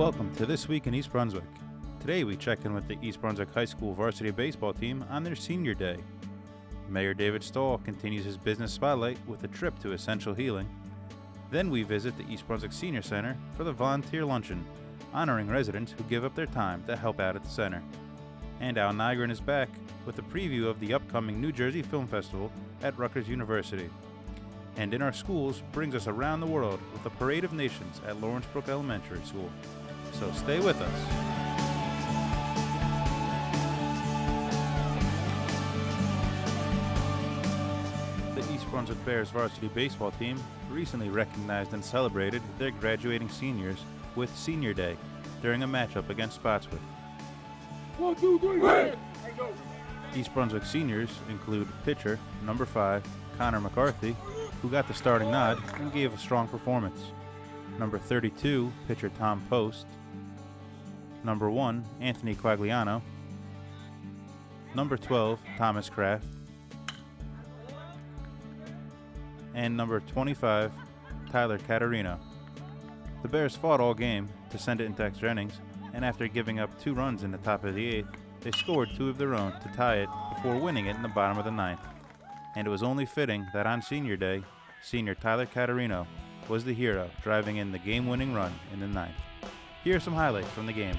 Welcome to This Week in East Brunswick. Today we check in with the East Brunswick High School varsity baseball team on their senior day. Mayor David Stahl continues his business spotlight with a trip to Essential Healing. Then we visit the East Brunswick Senior Center for the Volunteer Luncheon, honoring residents who give up their time to help out at the center. And Al Nygren is back with a preview of the upcoming New Jersey Film Festival at Rutgers University. And In Our Schools brings us around the world with the Parade of Nations at Lawrence Brook Elementary School. So stay with us. The East Brunswick Bears varsity baseball team recently recognized and celebrated their graduating seniors with Senior Day during a matchup against Spotswood. 1, 2, 3, hit! East Brunswick seniors include pitcher number 5, Connor McCarthy, who got the starting nod and gave a strong performance. Number 32, pitcher Tom Post. Number 1, Anthony Quagliano. Number 12, Thomas Kraft. And number 25, Tyler Catarino. The Bears fought all game to send it into extra innings, and after giving up 2 runs in the top of the 8th, they scored 2 of their own to tie it before winning it in the bottom of the 9th. And it was only fitting that on Senior Day, senior Tyler Catarino was the hero, driving in the game-winning run in the 9th. Here are some highlights from the game.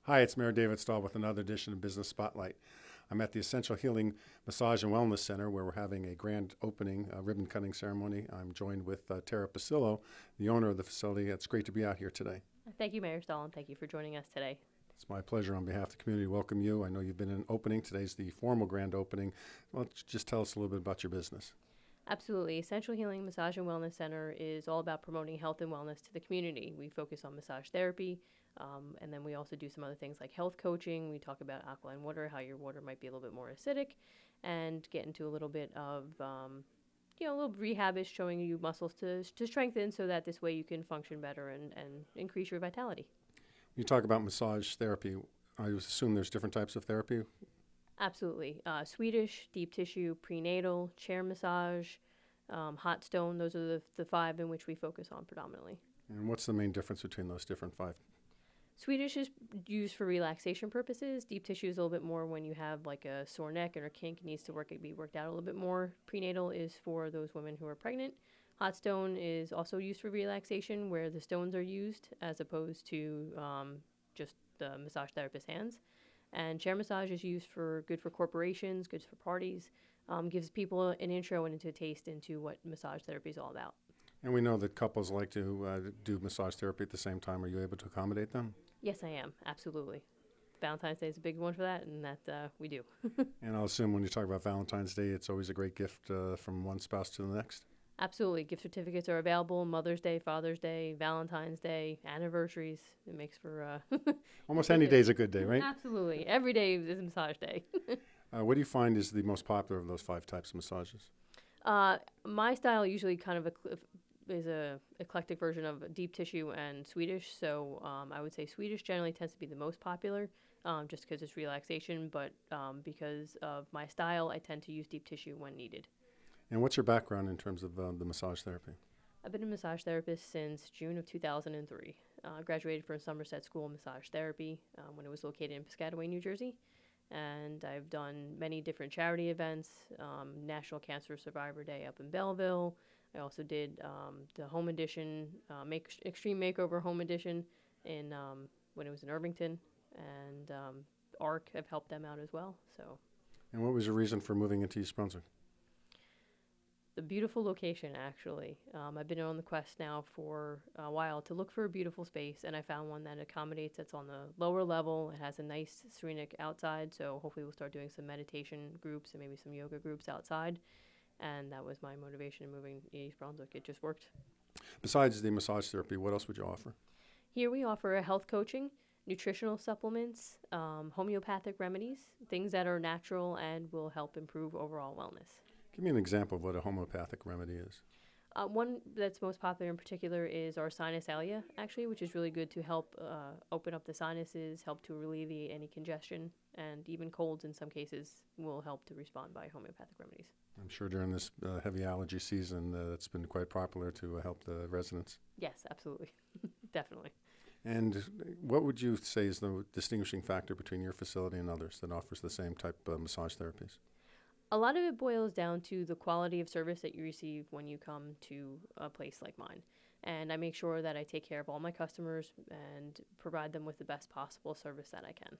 Hi, it's Mayor David Stahl with another edition of Business Spotlight. I'm at the Essential Healing Massage and Wellness Center where we're having a grand opening ribbon cutting ceremony. I'm joined with Tara Pasillo, the owner of the facility. It's great to be out here today. Thank you, Mayor Stahl, and thank you for joining us today. It's my pleasure on behalf of the community to welcome you. I know you've been in an opening. Today's the formal grand opening. Well, just tell us a little bit about your business. Absolutely. Essential Healing Massage and Wellness Center is all about promoting health and wellness to the community. We focus on massage therapy, and then we also do some other things like health coaching. We talk about alkaline water, how your water might be a little bit more acidic, and get into a little bit of, a little rehab is showing you muscles to strengthen so that this way you can function better and increase your vitality. You talk about massage therapy. I assume there's different types of therapy? Absolutely. Swedish, deep tissue, prenatal, chair massage, hot stone. Those are the 5 in which we focus on predominantly. And what's the main difference between those different 5? Swedish is used for relaxation purposes. Deep tissue is a little bit more when you have like a sore neck or a kink, it needs to be worked out a little bit more. Prenatal is for those women who are pregnant. Hot stone is also used for relaxation where the stones are used as opposed to just the massage therapist's hands. And chair massage is used good for corporations, good for parties, gives people an intro and a taste into what massage therapy is all about. And we know that couples like to do massage therapy at the same time. Are you able to accommodate them? Yes, I am. Absolutely. Valentine's Day is a big one for that, and that we do. And I'll assume when you talk about Valentine's Day, it's always a great gift from one spouse to the next? Absolutely. Gift certificates are available. Mother's Day, Father's Day, Valentine's Day, anniversaries. It makes for... Almost any day is a good day, right? Absolutely. Every day is a massage day. What do you find is the most popular of those 5 types of massages? My style usually kind of is a eclectic version of deep tissue and Swedish. So I would say Swedish generally tends to be the most popular just because it's relaxation. But because of my style, I tend to use deep tissue when needed. And what's your background in terms of the massage therapy? I've been a massage therapist since June of 2003. Graduated from Somerset School of Massage Therapy when it was located in Piscataway, New Jersey. And I've done many different charity events, National Cancer Survivor Day up in Belleville. I also did the home edition, Extreme Makeover Home Edition when it was in Irvington. And ARC, I've helped them out as well. And what was your reason for moving into East Brunswick? The beautiful location, actually. I've been on the quest now for a while to look for a beautiful space, and I found one that accommodates. It's on the lower level. It has a nice serenic outside, so hopefully we'll start doing some meditation groups and maybe some yoga groups outside. And that was my motivation in moving to East Brunswick. It just worked. Besides the massage therapy, what else would you offer? Here we offer a health coaching, nutritional supplements, homeopathic remedies, things that are natural and will help improve overall wellness. Give me an example of what a homeopathic remedy is. One that's most popular in particular is our sinus alia, actually, which is really good to help open up the sinuses, help to alleviate any congestion, and even colds in some cases will help to respond by homeopathic remedies. I'm sure during this heavy allergy season that's been quite popular to help the residents. Yes, absolutely. Definitely. And what would you say is the distinguishing factor between your facility and others that offers the same type of massage therapies? A lot of it boils down to the quality of service that you receive when you come to a place like mine. And I make sure that I take care of all my customers and provide them with the best possible service that I can.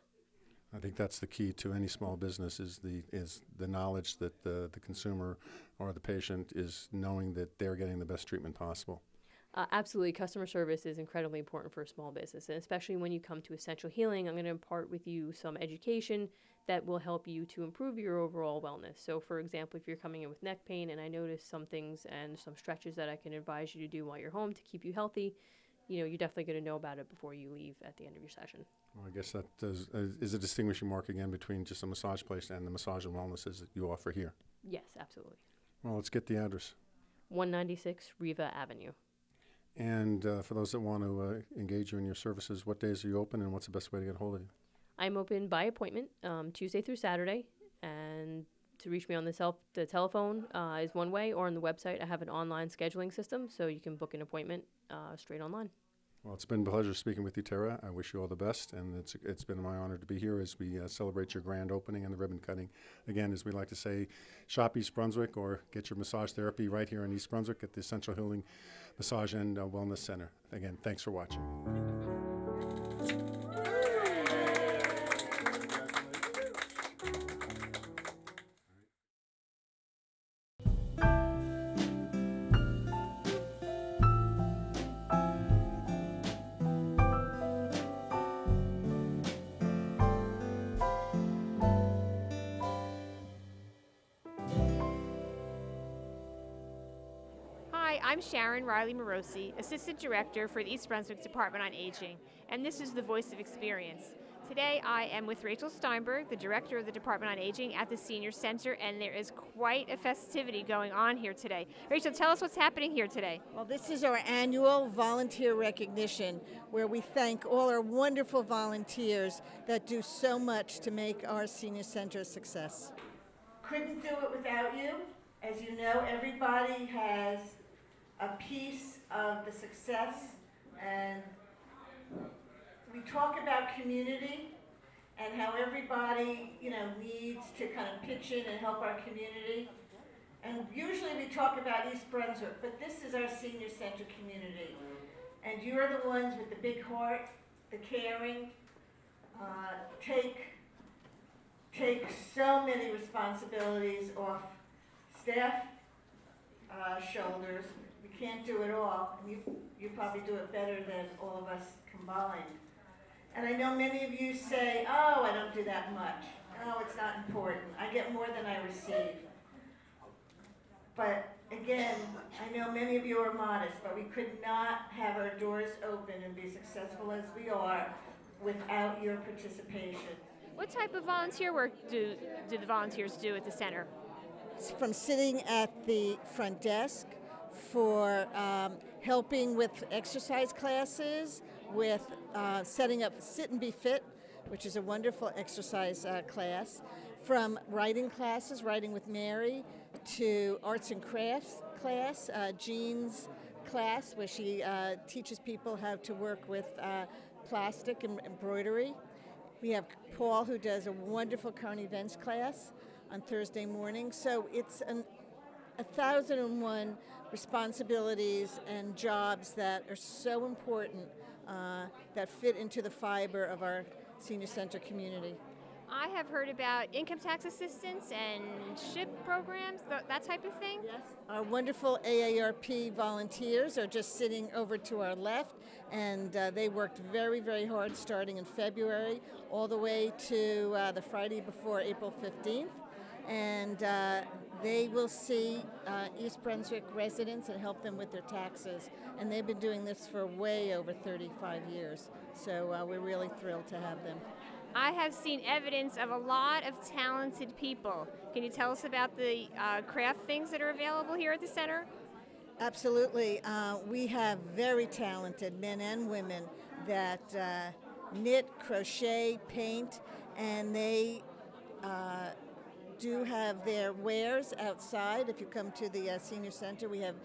I think that's the key to any small business is the knowledge that the consumer or the patient is knowing that they're getting the best treatment possible. Absolutely. Customer service is incredibly important for a small business, and especially when you come to Essential Healing, I'm going to impart with you some education that will help you to improve your overall wellness. So, for example, if you're coming in with neck pain and I notice some things and some stretches that I can advise you to do while you're home to keep you healthy, you're definitely going to know about it before you leave at the end of your session. Well, I guess that is a distinguishing mark again between just a massage place and the massage and wellnesses that you offer here. Yes, absolutely. Well, let's get the address. 196 Riva Avenue. And for those that want to engage you in your services, what days are you open and what's the best way to get hold of you? I'm open by appointment Tuesday through Saturday, and to reach me on the telephone is one way, or on the website I have an online scheduling system, so you can book an appointment straight online. Well, it's been a pleasure speaking with you, Tara. I wish you all the best, and it's been my honor to be here as we celebrate your grand opening and the ribbon cutting. Again, as we like to say, shop East Brunswick or get your massage therapy right here in East Brunswick at the Essential Healing Massage and Wellness Center. Again, thanks for watching. I'm Sharon Riley Morosi, Assistant Director for the East Brunswick Department on Aging, and this is the Voice of Experience. Today I am with Rachel Steinberg, the Director of the Department on Aging at the Senior Center, and there is quite a festivity going on here today. Rachel, tell us what's happening here today. Well, this is our annual volunteer recognition where we thank all our wonderful volunteers that do so much to make our senior center a success. Couldn't do it without you. As you know, everybody has a piece of the success, and we talk about community and how everybody, needs to kind of pitch in and help our community. And usually we talk about East Brunswick, but this is our senior center community. And you're the ones with the big heart, the caring, take so many responsibilities off staff shoulders. We can't do it all. And you probably do it better than all of us combined. And I know many of you say, oh, I don't do that much. Oh, it's not important. I get more than I receive. But again, I know many of you are modest, but we could not have our doors open and be successful as we are without your participation. What type of volunteer work do the volunteers do at the center? From sitting at the front desk, for helping with exercise classes, with setting up Sit and Be Fit, which is a wonderful exercise class, from writing classes, writing with Mary, to arts and crafts class, Jean's class, where she teaches people how to work with plastic and embroidery. We have Paul, who does a wonderful current events class on Thursday morning. So it's 1,001 responsibilities and jobs that are so important that fit into the fiber of our senior center community. I have heard about income tax assistance and SHIP programs, that type of thing. Yes. Our wonderful AARP volunteers are just sitting over to our left, and they worked very, very hard starting in February all the way to the Friday before April 15th. And they will see East Brunswick residents and help them with their taxes. And they've been doing this for way over 35 years. So we're really thrilled to have them. I have seen evidence of a lot of talented people. Can you tell us about the craft things that are available here at the center? Absolutely. We have very talented men and women that knit, crochet, paint, and they do have their wares outside. If you come to the senior center, we have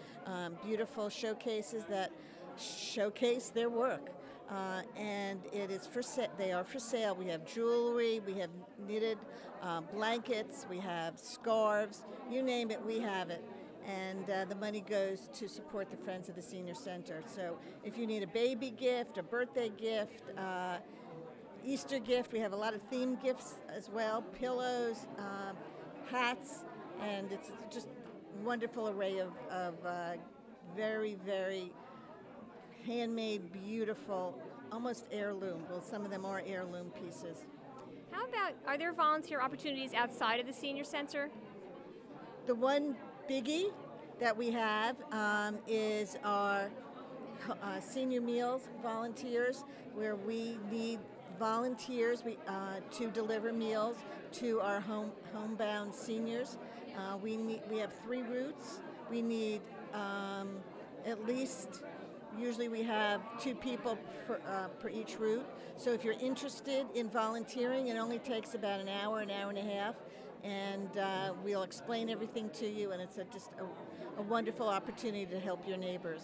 beautiful showcases that showcase their work. And it is they are for sale. We have jewelry, we have knitted blankets, we have scarves, you name it, we have it. And the money goes to support the Friends of the Senior Center. So if you need a baby gift, a birthday gift, Easter gift, we have a lot of themed gifts as well, pillows, hats, and it's just a wonderful array of very, very handmade, beautiful, almost heirloom. Well, some of them are heirloom pieces. How about, are there volunteer opportunities outside of the senior center? The one biggie that we have is our senior meals volunteers, where we need volunteers to deliver meals to our homebound seniors. We have 3 routes. We need at least, usually we have 2 people per each route. So if you're interested in volunteering, it only takes about an hour and a half, and we'll explain everything to you, and it's just a wonderful opportunity to help your neighbors.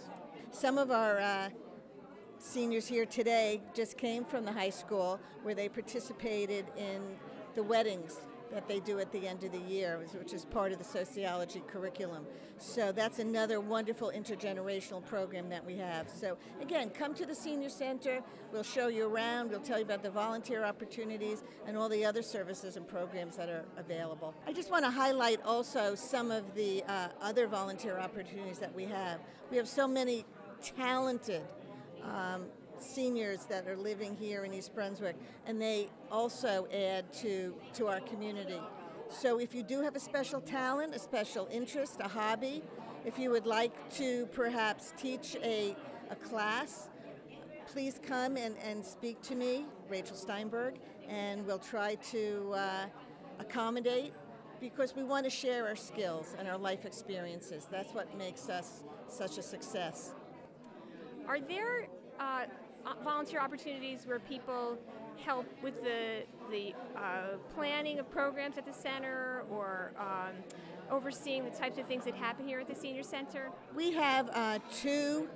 Some of our seniors here today just came from the high school, where they participated in the weddings that they do at the end of the year, which is part of the sociology curriculum. So that's another wonderful intergenerational program that we have. So again, come to the Senior Center. We'll show you around. We'll tell you about the volunteer opportunities and all the other services and programs that are available. I just want to highlight also some of the other volunteer opportunities that we have. We have so many talented seniors that are living here in East Brunswick, and they also add to our community. So if you do have a special talent, a special interest, a hobby, If you would like to perhaps teach a class, please come and speak to me, Rachel Steinberg, and we'll try to accommodate, because we want to share our skills and our life experiences. That's what makes us such a success. Are there volunteer opportunities where people help with the planning of programs at the center, or overseeing the types of things that happen here at the Senior Center? We have two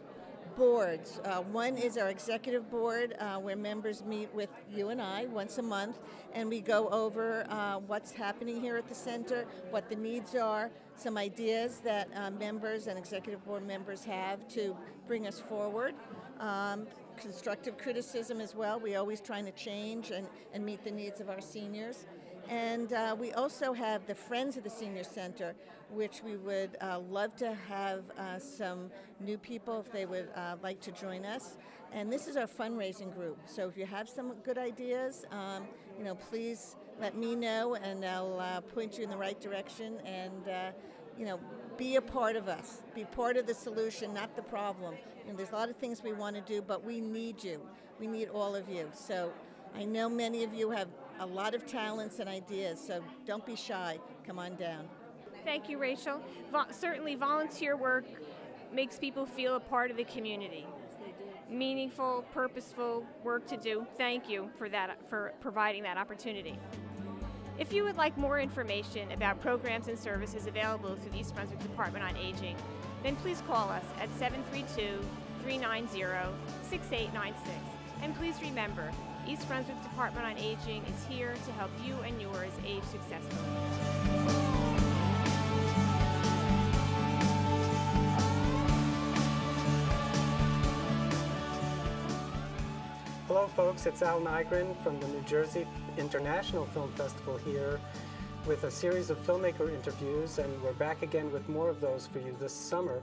boards. One is our executive board, where members meet with you and I once a month, and we go over what's happening here at the center, what the needs are, some ideas that members and executive board members have to bring us forward. Constructive criticism as well. We're always trying to change and meet the needs of our seniors. And we also have the Friends of the Senior Center, which we would love to have some new people if they would like to join us. And this is our fundraising group. So if you have some good ideas, please let me know, and I'll point you in the right direction. And be a part of us. Be part of the solution, not the problem. There's a lot of things we want to do, but we need you. We need all of you. So I know many of you have a lot of talents and ideas, so don't be shy. Come on down. Thank you, Rachel. Certainly volunteer work makes people feel a part of the community. Meaningful, purposeful work to do. Thank you for that, for providing that opportunity. If you would like more information about programs and services available through the East Brunswick Department on Aging, then please call us at 732-390-6896. And please remember, East Brunswick Department on Aging is here to help you and yours age successfully. Hello folks, it's Al Nygren from the New Jersey International Film Festival here with a series of filmmaker interviews, and we're back again with more of those for you this summer.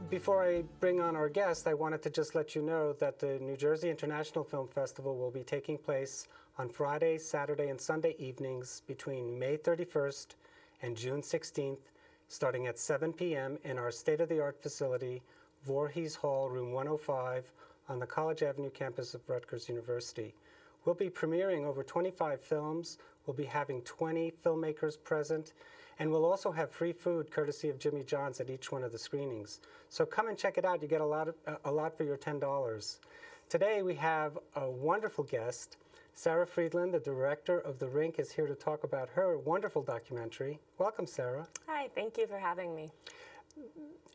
Before I bring on our guest, I wanted to just let you know that the New Jersey International Film Festival will be taking place on Friday, Saturday, and Sunday evenings between May 31st and June 16th, starting at 7 p.m. in our state-of-the-art facility, Voorhees Hall, room 105, on the College Avenue campus of Rutgers University. We'll be premiering over 25 films, we'll be having 20 filmmakers present, and we'll also have free food courtesy of Jimmy John's at each one of the screenings. So come and check it out. You get a lot for your $10. Today we have a wonderful guest. Sarah Friedland, the director of the Rink, is here to talk about her wonderful documentary. Welcome, Sarah. Hi, thank you for having me.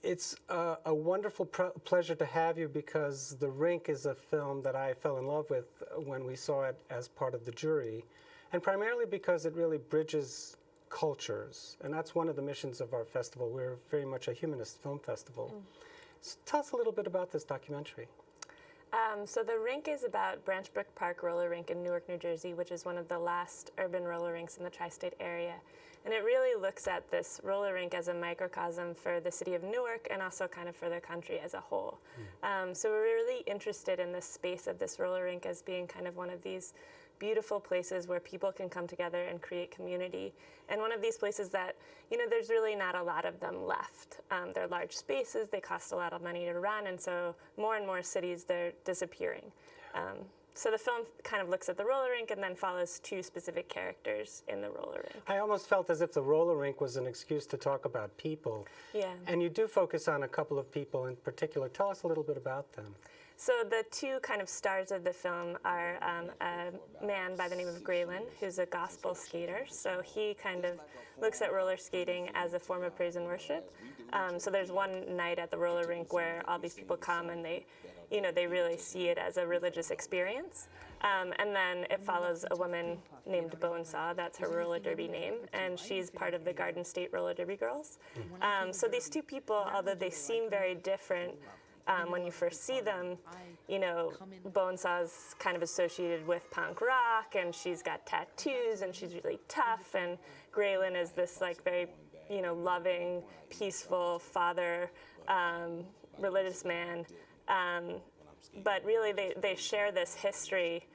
It's a wonderful pleasure to have you, because The Rink is a film that I fell in love with when we saw it as part of the jury, and primarily because it really bridges cultures, and that's one of the missions of our festival. We're very much a humanist film festival. So tell us a little bit about this documentary. So The Rink is about Branch Brook Park Roller Rink in Newark, New Jersey, which is one of the last urban roller rinks in the tri-state area. And it really looks at this roller rink as a microcosm for the city of Newark and also kind of for the country as a whole. So we're really interested in this space of this roller rink as being kind of one of these beautiful places where people can come together and create community. And one of these places that, there's really not a lot of them left. They're large spaces, they cost a lot of money to run, and so more and more cities, they're disappearing. So the film kind of looks at the roller rink and then follows two specific characters in the roller rink. I almost felt as if the roller rink was an excuse to talk about people. Yeah. And you do focus on a couple of people in particular. Tell us a little bit about them. So the two kind of stars of the film are a man by the name of Graylin, who's a gospel skater. So he kind of looks at roller skating as a form of praise and worship. So there's one night at the roller rink where all these people come and they really see it as a religious experience. And then it follows a woman named Bonesaw, that's her roller derby name, and she's part of the Garden State Roller Derby Girls. So these two people, although they seem very different, when you first see them, Bonesaw's kind of associated with punk rock, and she's got tattoos, and she's really tough, and Graylin is this like very, loving, peaceful father, religious man. But really they share this history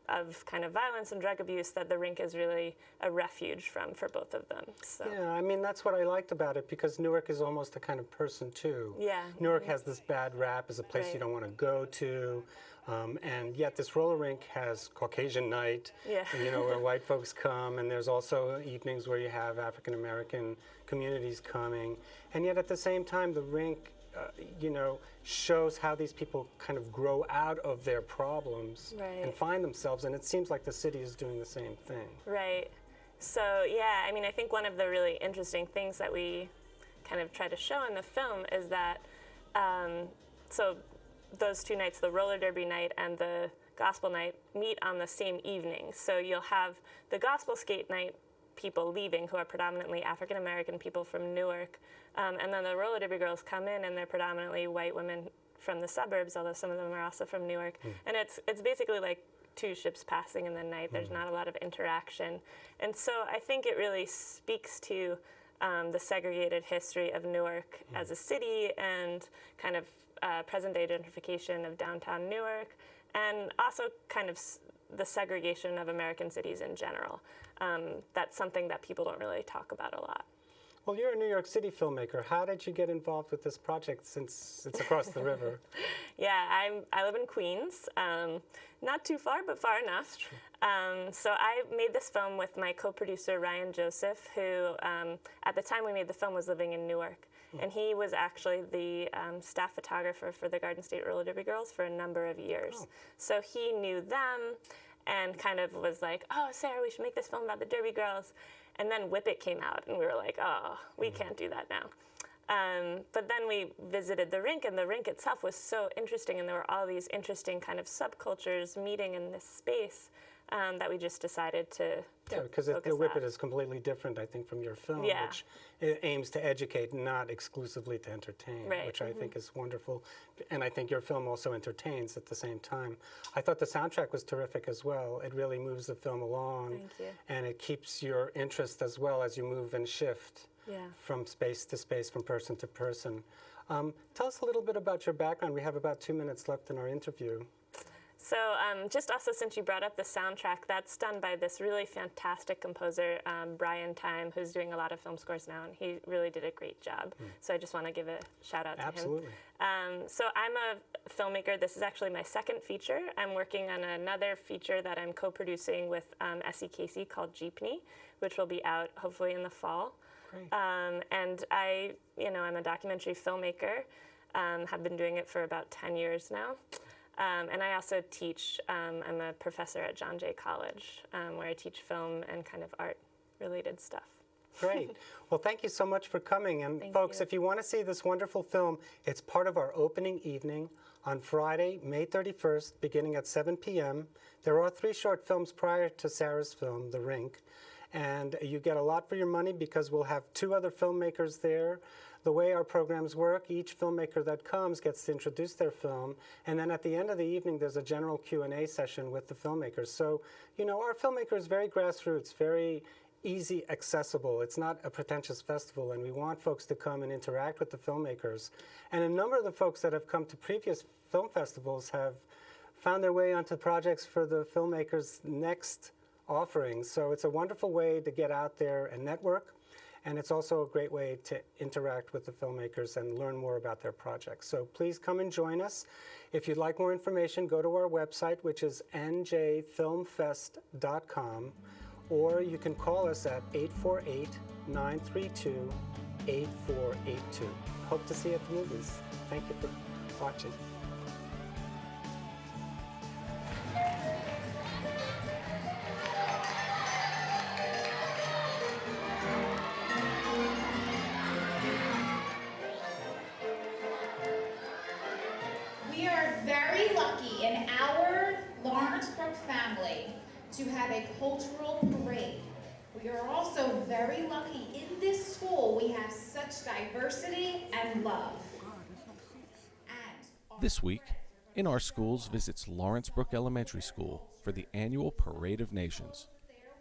of kind of violence and drug abuse, that the Rink is really a refuge for both of them. So. Yeah, I mean, that's what I liked about it, because Newark is almost a kind of person too. Yeah. Newark has this bad rap as a place you don't want to go to. And yet this roller rink has Caucasian night, where white folks come, and there's also evenings where you have African American communities coming. And yet at the same time, the rink, shows how these people kind of grow out of their problems and find themselves. And it seems like the city is doing the same thing. Right. So, yeah, I mean, I think one of the really interesting things that we kind of try to show in the film is that, so those two nights, the roller derby night and the gospel night, meet on the same evening. So you'll have the gospel skate night people leaving, who are predominantly African American people from Newark, and then the roller derby girls come in, and they're predominantly white women from the suburbs, although some of them are also from Newark. And it's basically like two ships passing in the night. There's not a lot of interaction. And so I think it really speaks to the segregated history of Newark as a city, and kind of present-day gentrification of downtown Newark, and also kind of the segregation of American cities in general. That's something that people don't really talk about a lot. Well, you're a New York City filmmaker. How did you get involved with this project, since it's across the river? Yeah, I live in Queens, not too far, but far enough. So I made this film with my co-producer, Ryan Joseph, who at the time we made the film was living in Newark. And he was actually the staff photographer for the Garden State Roller Derby Girls for a number of years. So he knew them and kind of was like, oh, Sarah, we should make this film about the Derby Girls. And then Whip It came out, and we were like, oh, we can't do that now. But then we visited the Rink, and the Rink itself was so interesting, and there were all these interesting kind of subcultures meeting in this space that we just decided to because the Whip It is completely different, I think, from your film, which it aims to educate, not exclusively to entertain, which I think is wonderful. And I think your film also entertains at the same time. I thought the soundtrack was terrific as well. It really moves the film along. Thank you. And it keeps your interest as well as you move and shift from space to space, from person to person. Tell us a little bit about your background. We have about 2 minutes left in our interview. So just also, since you brought up the soundtrack, that's done by this really fantastic composer, Brian Time, who's doing a lot of film scores now, and he really did a great job. So I just want to give a shout out to him. Absolutely. So I'm a filmmaker. This is actually my second feature. I'm working on another feature that I'm co-producing with Essie Casey called Jeepney, which will be out hopefully in the fall. Great. And I'm a documentary filmmaker. Have been doing it for about 10 years now. And I also teach, I'm a professor at John Jay College, where I teach film and kind of art-related stuff. Great. Well, thank you so much for coming. And folks, if you want to see this wonderful film, it's part of our opening evening on Friday, May 31st, beginning at 7 p.m. There are 3 short films prior to Sarah's film, The Rink. And you get a lot for your money, because we'll have 2 other filmmakers there. The way our programs work, each filmmaker that comes gets to introduce their film, and then at the end of the evening there's a general Q&A session with the filmmakers. So, our filmmaker is very grassroots, very easy, accessible. It's not a pretentious festival, and we want folks to come and interact with the filmmakers. And a number of the folks that have come to previous film festivals have found their way onto projects for the filmmakers' next offerings. So it's a wonderful way to get out there and network. And it's also a great way to interact with the filmmakers and learn more about their projects. So please come and join us. If you'd like more information, go to our website, which is njfilmfest.com, or you can call us at 848-932-8482. Hope to see you at the movies. Thank you for watching. To have a cultural parade. We are also very lucky in this school we have such diversity and love. This week, In Our Schools visits Lawrence Brook Elementary School for the annual Parade of Nations.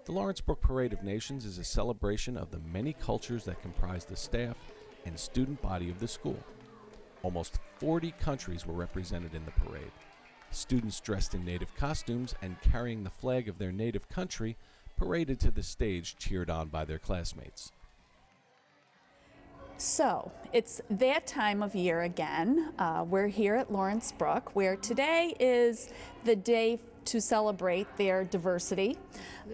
The Lawrence Brook Parade of Nations is a celebration of the many cultures that comprise the staff and student body of the school. Almost 40 countries were represented in the parade. Students dressed in native costumes and carrying the flag of their native country paraded to the stage, cheered on by their classmates. So, it's that time of year again. We're here at Lawrence Brook, where today is the day to celebrate their diversity.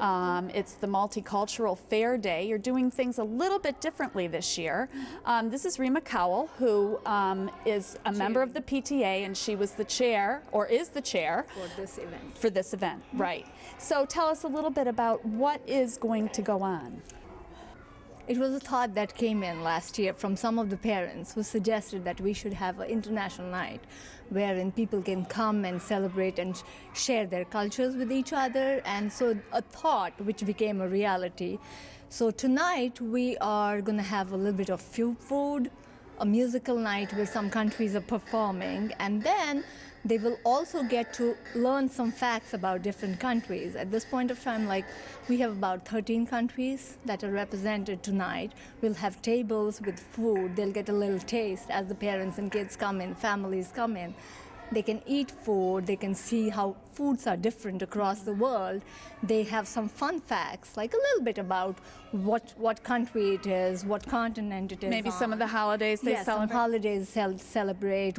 It's the Multicultural Fair Day. You're doing things a little bit differently this year. This is Rima Cowell, who is a member of the PTA, and she was the chair, or is the chair, for this event. Right. So tell us a little bit about what is going to go on. It was a thought that came in last year from some of the parents who suggested that we should have an international night wherein people can come and celebrate and share their cultures with each other, and so a thought which became a reality. So tonight we are going to have a little bit of food, a musical night where some countries are performing, and then they will also get to learn some facts about different countries. At this point of time, like, we have about 13 countries that are represented tonight. We'll have tables with food. They'll get a little taste as the parents and kids come in, families come in. They can eat food, they can see how foods are different across the world. They have some fun facts, like a little bit about what country it is, what continent it is Maybe on. some of the holidays they celebrate. Some holidays celebrate,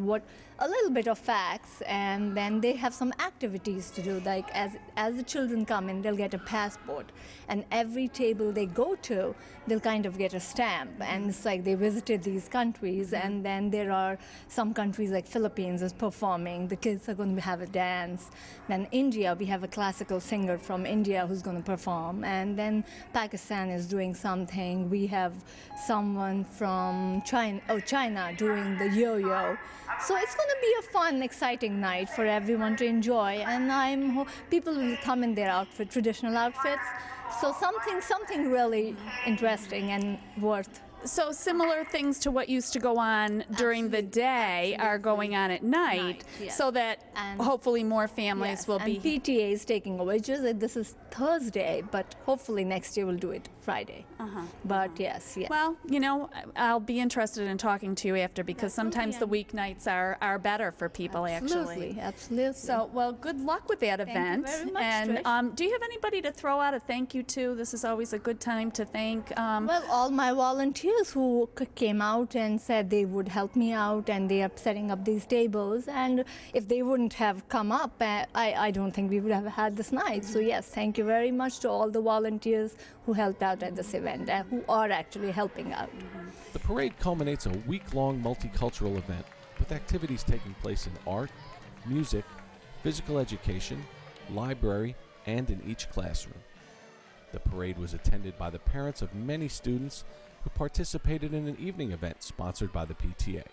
a little bit of facts, and then they have some activities to do. Like as the children come in, they'll get a passport, and every table they go to, they'll kind of get a stamp, and it's like they visited these countries. And then there are some countries like Philippines is performing. The kids are going to have a dance. Then India, we have a classical singer from India who's going to perform, and then Pakistan is doing something. We have someone from China doing the yo-yo. So it's going to be a fun, exciting night for everyone to enjoy, and people will come in their traditional outfits. So something really interesting and worth. So similar things to what used to go on during the day are going on at night, yes. So that hopefully more families will be. And PTA is taking over. It's just that this is Thursday, but hopefully next year we'll do it Friday. But yes. Well, I'll be interested in talking to you after, because sometimes the weeknights are better for people, actually. Absolutely. So, well, good luck with that event. Thank you very much, and Trish. do you have anybody to throw out a thank you to? This is always a good time to thank. Well, all my volunteers who came out and said they would help me out, and they are setting up these tables. And if they wouldn't have come up, I don't think we would have had this night. So yes, thank you very much to all the volunteers who helped out at this event and who are actually helping out. The parade culminates a week-long multicultural event with activities taking place in art, music, physical education, library, and in each classroom. The parade was attended by the parents of many students who participated in an evening event sponsored by the PTA.